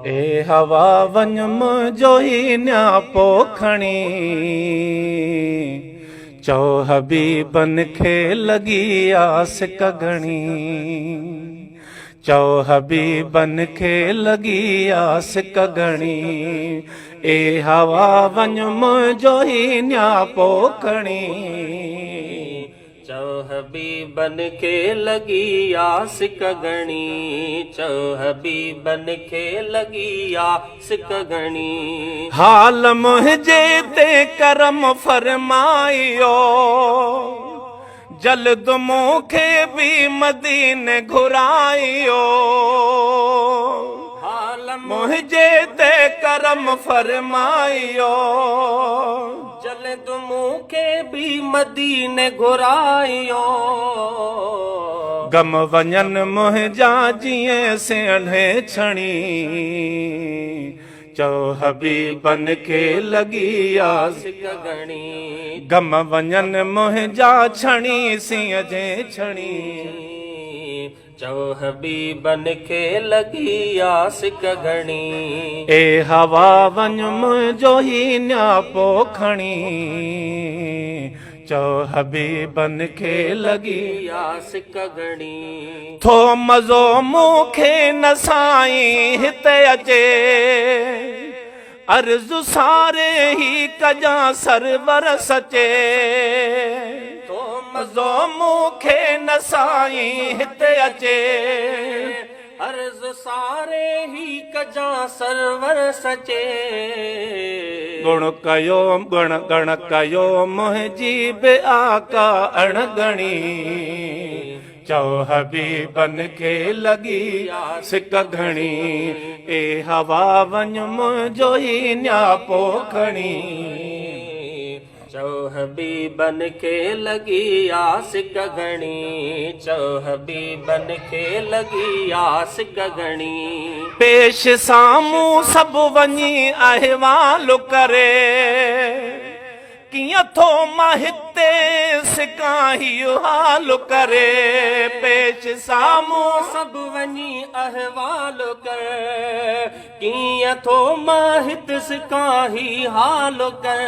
ए हवा वन मुंहिंजो ई न्यापो खणी चओ हबीबन खे लॻी आस कघणी चओ हबीबन खे लॻी आस कघणी ए हवा वन मुंहिंजो ई न्यापो खणी चओ हबीबन खे लॻी आस कघणी चओ हबीबन खे लॻी आस कघणी हाल मुंहिंजे ते करम फरमाइयो जल्द मूंखे बि मदीने घुराइयो हाल मुंहिंजे ते करम फरमाइयो जल्द मूंखे बि मदीने घुराइयो गम वञनि मुंहिंजा जीअं सेंढे छणी चओ हबीबन खे लॻी आस कघणी गम वञनि मुंहिंजा छणी सिंह जे छणी चओ हबीबन खे लॻी आस कघणी ए हवा वञ मुंहिंजो ई न्यापो खणी चओ हबीबन खे लॻी आस कघणी थो मज़ो मूंखे न साईं हिते अचे अर्ज़ु सारे ही कजां सरवर सचे थो मज़ो मूंखे न साईं हिते अचे अर्ज़ सारे ही कजां सरवर सचे गुण कयो गण कयो मुंहिंजी बि आका अणगणी चओ हबीबन खे लॻी आस कघणी ए हवा वञ मुंहिंजो ई न्यापो खणी चओ हबीबन खे लॻी आस कघणी चओ हबीबन खे लॻी आस कघणी पेश साम्हूं सभु वञी अहवाल करे कीअं थो मां हिते सिकाहियो हाल करे पेश साम्हूं सभु वञी अहवाल कर कीअं थो मां हिते सिकाही हाल कर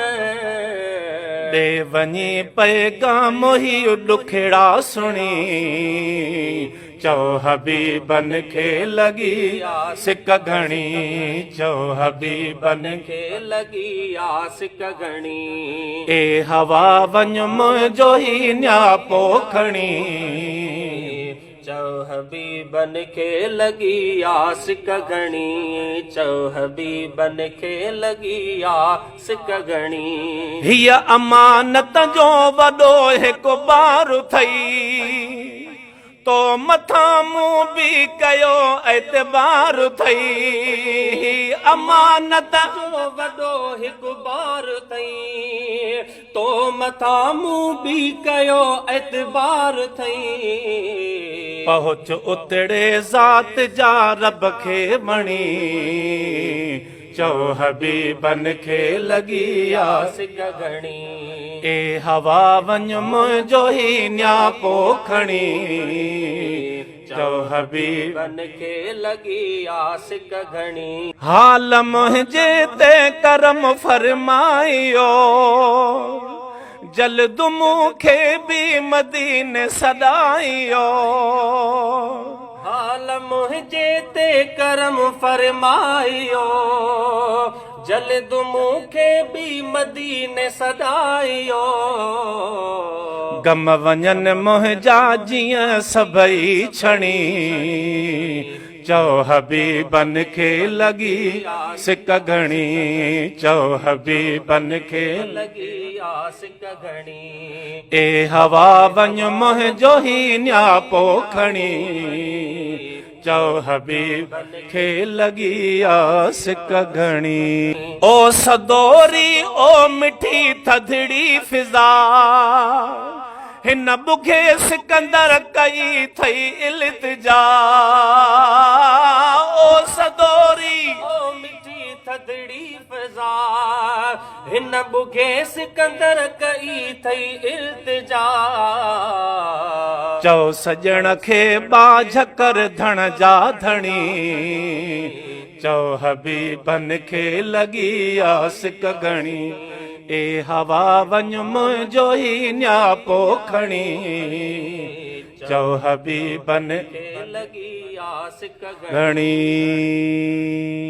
ॾे वञी पैगाम ही ॾुखड़ा सुणी चओ हबीबन खे लॻी आस कघणी चओ हबीबन खे लॻी आस कघणी ए हवा वञ मुंहिंजो ई न्यापो खणी चओ हबीबन खे लॻी आस कघणी चओ हबीबन खे लॻी आस कघणी हीअ अमानत जो वॾो हिकु बार अथई तो मथां मूं बि कयो एतबार अथई अमानत जो वॾो हिकु बार अथई तो मथां मूं बि कयो एतबार अथई पहुच उतड़े ज़ात जा रब खे मणी चओ हबीबन खे लॻी आस कघणी ए हवा वञ मुंहिंजो ई न्यापो खणी चओ हबीबन खे लॻी आस कघणी हाल मुंहिंजे ते करम फरमाइयो जल्द मूंखे बि मदीने सॾाइयो हाल मुंहिंजे ते करम फरमाइयो जल्द मूंखे बि मदीने सॾाइयो गम वञनि मुंहिंजा जीअं सभई छणी चओ हबीबन खे लॻी आस कघणी चओ हबीबन खे लॻी आस कघणी ए हवा वञ मुंहिंजो ई न्यापो खणी चओ हबीबन खे लॻी आस कघणी ओ सदोरी ओ मिठी थधड़ी फिज़ा हिन बुखे सिकंदर कई थई इल्तिजा ओ सदोरी ओ मिठी थधड़ी फिज़ा हिन बुखे सिकंदर कई थई इल्तिजा चओ सजण खे बाझ कर धण जा धणी चओ हबीबन खे लॻी आस घणी ए हवा वञ मुंहिंजो ई न्यापो खणी चओ हबीबन खे लॻी आस घणी घणी